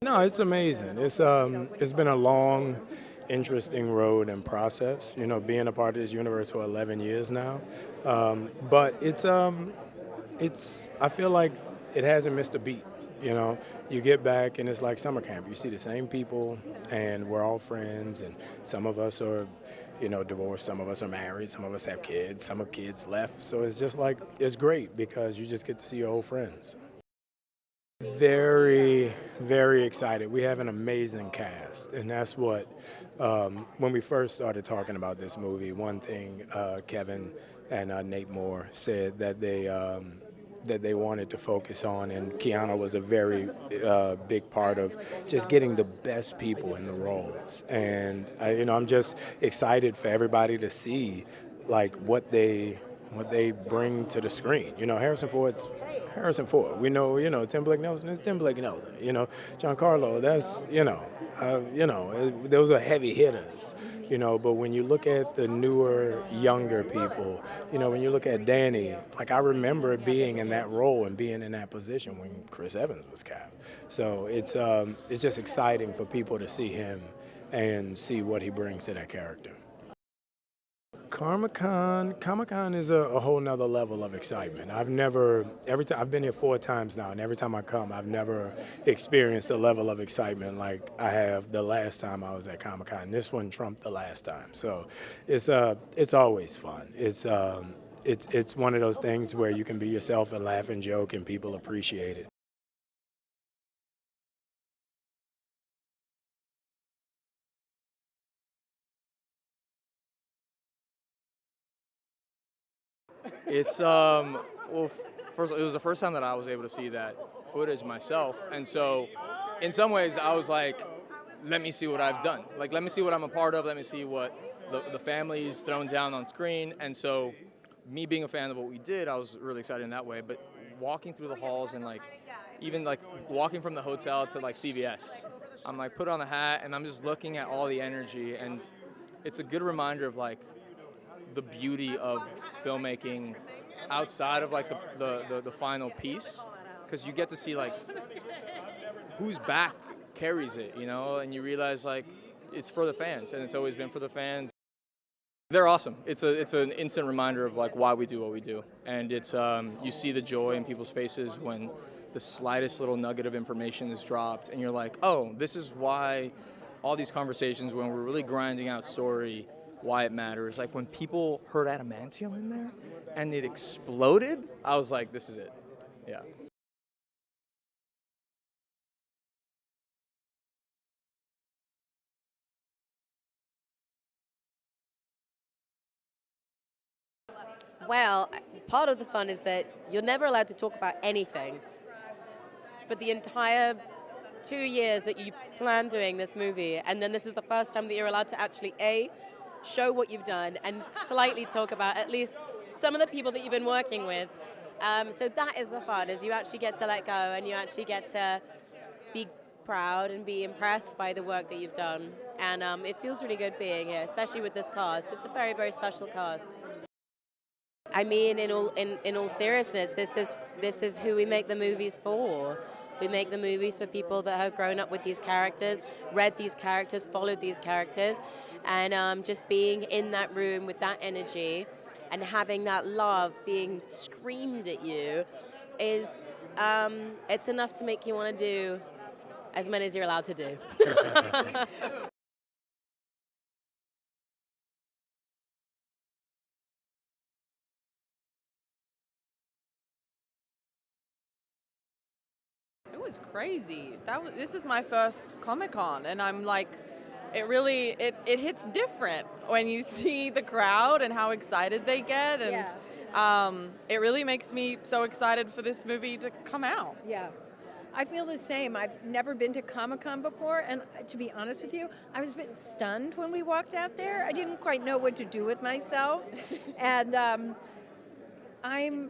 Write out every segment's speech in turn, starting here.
No, it's amazing. It's been a long, interesting road and process. You know, being a part of this universe for 11 years now, but it's I feel like it hasn't missed a beat. You know, you get back and it's like summer camp. You see the same people, and we're all friends. And some of us are, divorced. Some of us are married. Some of us have kids. Some of kids left. So it's just like it's great because you just get to see your old friends. Very, very excited. We have an amazing cast, and that's what, when we first started talking about this movie, one thing Kevin and Nate Moore said that they wanted to focus on, and Kiana was a very big part of just getting the best people in the roles. And I'm just excited for everybody to see like what they bring to the screen. Harrison Ford's Harrison Ford. We know, Tim Blake Nelson is Tim Blake Nelson. Giancarlo, that's, those are heavy hitters, but when you look at the newer, younger people, when you look at Danny, like I remember being in that role and being in that position when Chris Evans was Cap. So it's just exciting for people to see him and see what he brings to that character. Comic Con is a whole nother level of excitement. Every time I've been here 4 times now, and every time I come, I've never experienced a level of excitement like I have the last time I was at Comic Con. This one trumped the last time, so it's always fun. It's one of those things where you can be yourself and laugh and joke, and people appreciate it. It's first it was the first time that I was able to see that footage myself, and so in some ways I was like, let me see what I've done. Like, let me see what I'm a part of. Let me see what the family's thrown down on screen. And so, me being a fan of what we did, I was really excited in that way. But walking through the halls and like even like walking from the hotel to like CVS, I'm like put on a hat and I'm just looking at all the energy, and it's a good reminder of like the beauty of filmmaking outside of like the final piece, because you get to see like whose back carries it, and you realize like it's for the fans, and it's always been for the fans. They're awesome. It's an instant reminder of like why we do what we do, and it's you see the joy in people's faces when the slightest little nugget of information is dropped, and you're like, oh, this is why all these conversations when we're really grinding out story, why it matters. Like when people heard adamantium in there and it exploded, I was like, this is it. Yeah. Well, part of the fun is that you're never allowed to talk about anything for the entire 2 years that you plan doing this movie, and then this is the first time that you're allowed to actually show what you've done and slightly talk about at least some of the people that you've been working with. So that is the fun, is you actually get to let go and you actually get to be proud and be impressed by the work that you've done. And it feels really good being here, especially with this cast. It's a very, very special cast. I mean, in all seriousness, this is who we make the movies for. We make the movies for people that have grown up with these characters, read these characters, followed these characters, and just being in that room with that energy and having that love being screamed at you is it's enough to make you want to do as many as you're allowed to do. It was crazy. This is my first Comic-Con, and I'm like, it hits different when you see the crowd and how excited they get, and it really makes me so excited for this movie to come out. Yeah. I feel the same. I've never been to Comic-Con before, and to be honest with you, I was a bit stunned when we walked out there. I didn't quite know what to do with myself, and I'm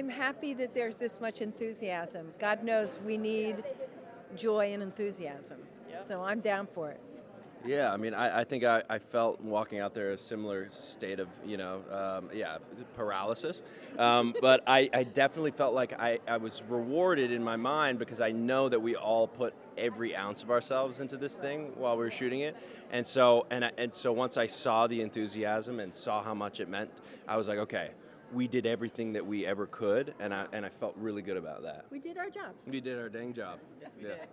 happy that there's this much enthusiasm. God knows we need joy and enthusiasm, so I'm down for it. Yeah, I mean, I think I felt walking out there a similar state of, yeah, paralysis. But I definitely felt like I was rewarded in my mind because I know that we all put every ounce of ourselves into this thing while we were shooting it. And so once I saw the enthusiasm and saw how much it meant, I was like, okay, we did everything that we ever could, and I felt really good about that. We did our job. We did our dang job. Yes, we Yeah. did.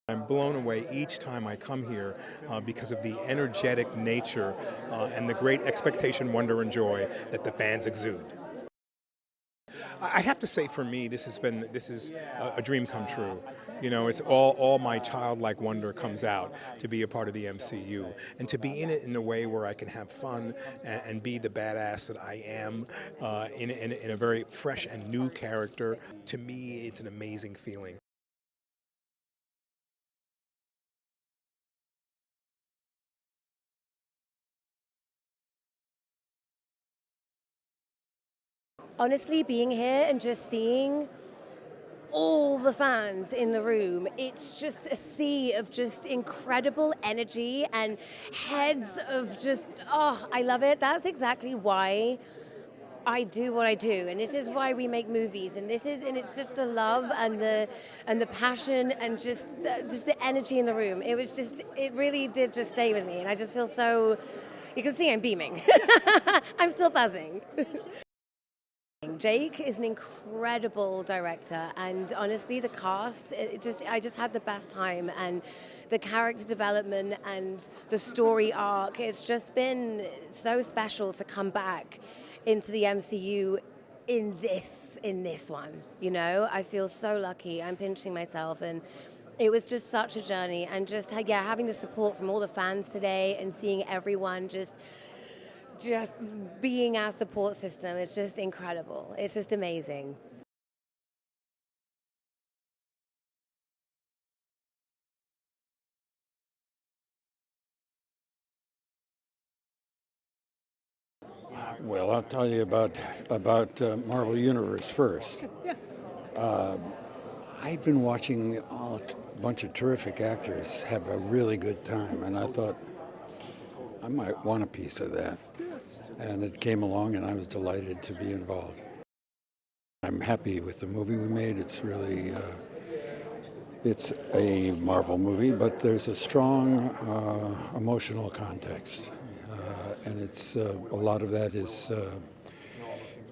I'm blown away each time I come here because of the energetic nature and the great expectation, wonder, and joy that the fans exude. I have to say, for me, this is a dream come true. You know, it's all my childlike wonder comes out to be a part of the MCU and to be in it in a way where I can have fun and be the badass that I am in a very fresh and new character. To me, it's an amazing feeling. Honestly, being here and just seeing all the fans in the room, it's just a sea of just incredible energy and heads of just, oh, I love it. That's exactly why I do what I do, and this is why we make movies, and it's just the love and the passion and just the energy in the room. It really did just stay with me, and I just feel so, you can see I'm beaming. I'm still buzzing. Jake is an incredible director, and honestly, the cast, I just had the best time, and the character development and the story arc, it's just been so special to come back into the MCU in this one. You know, I feel so lucky. I'm pinching myself, and it was just such a journey, and just having the support from all the fans today and seeing everyone just being our support system is just incredible. It's just amazing. Well, I'll tell you about Marvel Universe first. I've been watching a bunch of terrific actors have a really good time, and I thought I might want a piece of that. And it came along, and I was delighted to be involved. I'm happy with the movie we made. It's really, it's a Marvel movie, but there's a strong emotional context. And it's a lot of that is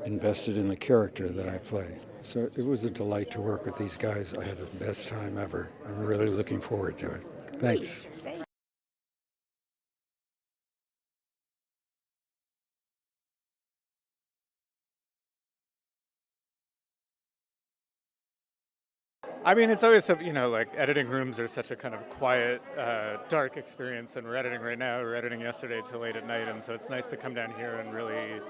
invested in the character that I play. So it was a delight to work with these guys. I had the best time ever. I'm really looking forward to it. Thanks. I mean, it's always, like editing rooms are such a kind of quiet, dark experience, and we're editing right now. We were editing yesterday till late at night, and so it's nice to come down here and really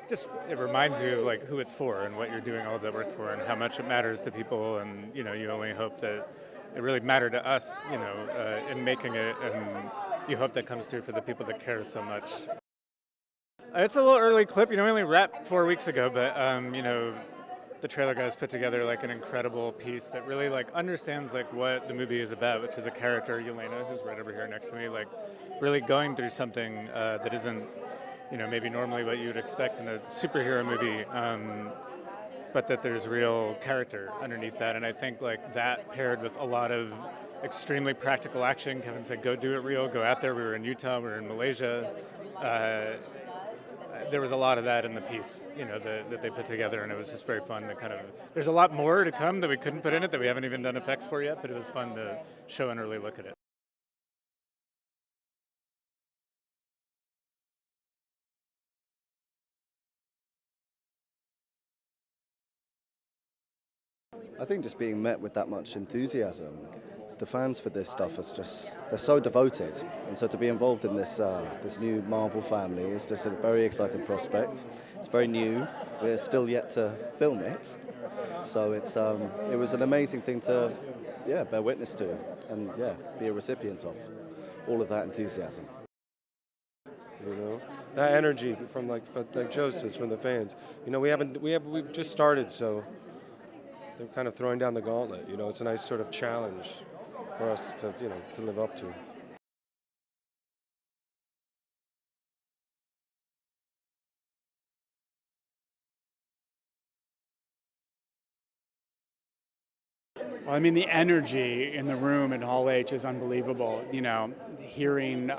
it reminds you like who it's for and what you're doing all that work for and how much it matters to people, and, you only hope that it really mattered to us, in making it, and you hope that comes through for the people that care so much. It's a little early clip, we only wrapped 4 weeks ago, but, the trailer guys put together like an incredible piece that really like understands like what the movie is about, which is a character, Yelena, who's right over here next to me, like really going through something that isn't, maybe normally what you would expect in a superhero movie, but that there's real character underneath that. And I think like that paired with a lot of extremely practical action. Kevin said, go do it real, go out there. We were in Utah, we were in Malaysia. There was a lot of that in the piece, that they put together, and it was just very fun to kind of, there's a lot more to come that we couldn't put in it that we haven't even done effects for yet, but it was fun to show an early look at it. I think just being met with that much enthusiasm, the fans for this stuff they're so devoted, and so to be involved in this new Marvel family is just a very exciting prospect. It's very new. We're still yet to film it, so it was an amazing thing to bear witness to and be a recipient of all of that enthusiasm. that energy from like Joe says, from the fans. You know, we've just started, so they're kind of throwing down the gauntlet. You know, it's a nice sort of challenge for us to, you know, to live up to. Well, I mean, the energy in the room at Hall H is unbelievable. You know, hearing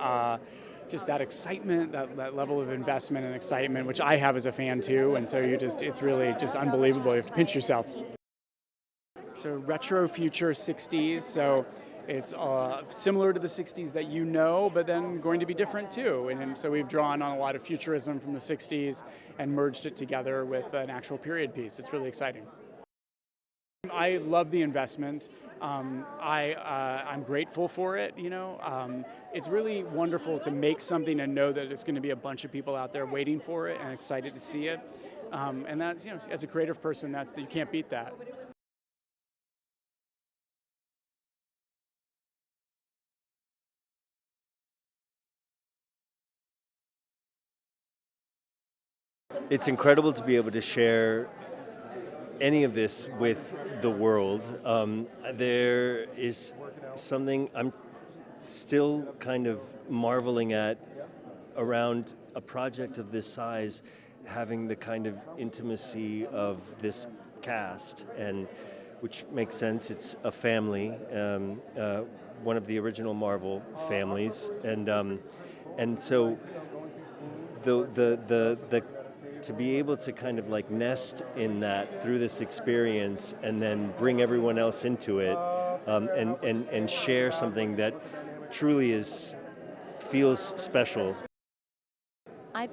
just that excitement, that level of investment and excitement, which I have as a fan too, and so it's really just unbelievable. You have to pinch yourself. So retro future 60s, so it's similar to the 60s that you know, but then going to be different too. And so we've drawn on a lot of futurism from the 60s and merged it together with an actual period piece. It's really exciting. I love the investment. I'm grateful for it. You know, it's really wonderful to make something and know that there's going to be a bunch of people out there waiting for it and excited to see it. And that's, you know, as a creative person, that you can't beat that. It's incredible to be able to share any of this with the world. There is something I'm still kind of marveling at around a project of this size having the kind of intimacy of this cast, and which makes sense. It's a family, one of the original Marvel families, and so the to be able to kind of like nest in that through this experience and then bring everyone else into it, and share something that truly feels special. I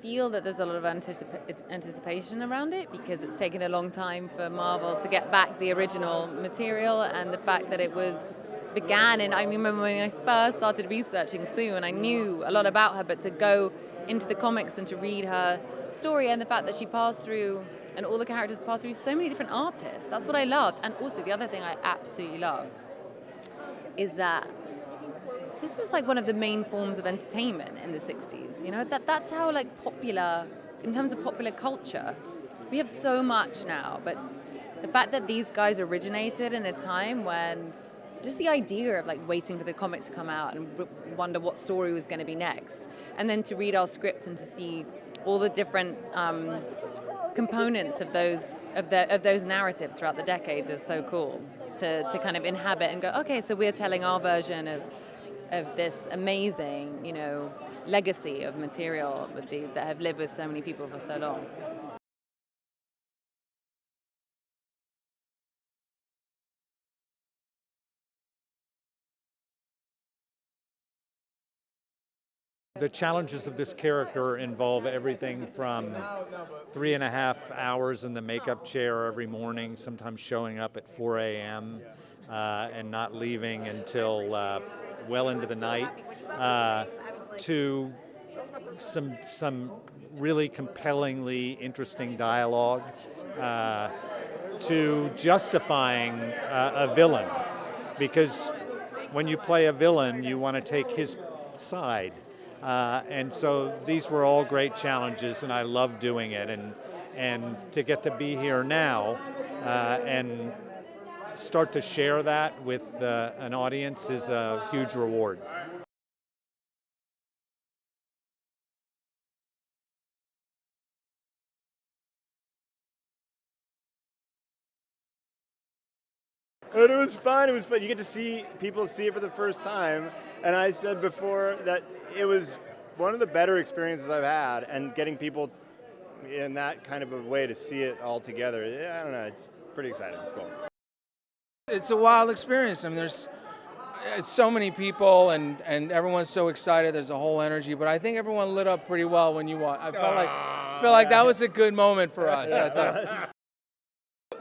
feel that there's a lot of anticipation around it because it's taken a long time for Marvel to get back the original material, and the fact that it began. And I remember when I first started researching Sue, and I knew a lot about her, but to go into the comics and to read her story, and the fact that she passed through, and all the characters passed through so many different artists. That's what I loved. And also the other thing I absolutely love is that this was like one of the main forms of entertainment in the 60s. You know, that's how like popular, in terms of popular culture, we have so much now, but the fact that these guys originated in a time when just the idea of like waiting for the comic to come out and wonder what story was going to be next, and then to read our script and to see all the different components of those narratives throughout the decades is so cool to kind of inhabit and go, okay, so we're telling our version of this amazing, you know, legacy of material that have lived with so many people for so long. The challenges of this character involve everything from 3.5 hours in the makeup chair every morning, sometimes showing up at 4 a.m. And not leaving until well into the night, to some really compellingly interesting dialogue, to justifying a villain, because when you play a villain, you want to take his side. And so these were all great challenges, and I love doing it. And to get to be here now and start to share that with an audience is a huge reward. But it was fun. It was fun. You get to see people see it for the first time. And I said before that it was one of the better experiences I've had, and getting people in that kind of a way to see it all together. I don't know. It's pretty exciting. It's cool. It's a wild experience. I mean, it's so many people, and everyone's so excited. There's a whole energy, but I think everyone lit up pretty well when you watched. I felt like that was a good moment for us. I thought.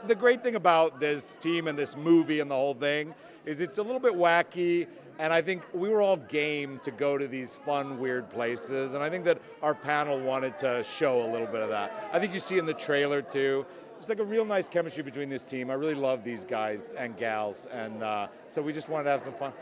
The great thing about this team and this movie and the whole thing is it's a little bit wacky, and I think we were all game to go to these fun, weird places, and I think that our panel wanted to show a little bit of that. I think you see in the trailer too, it's like a real nice chemistry between this team. I really love these guys and gals, and so we just wanted to have some fun.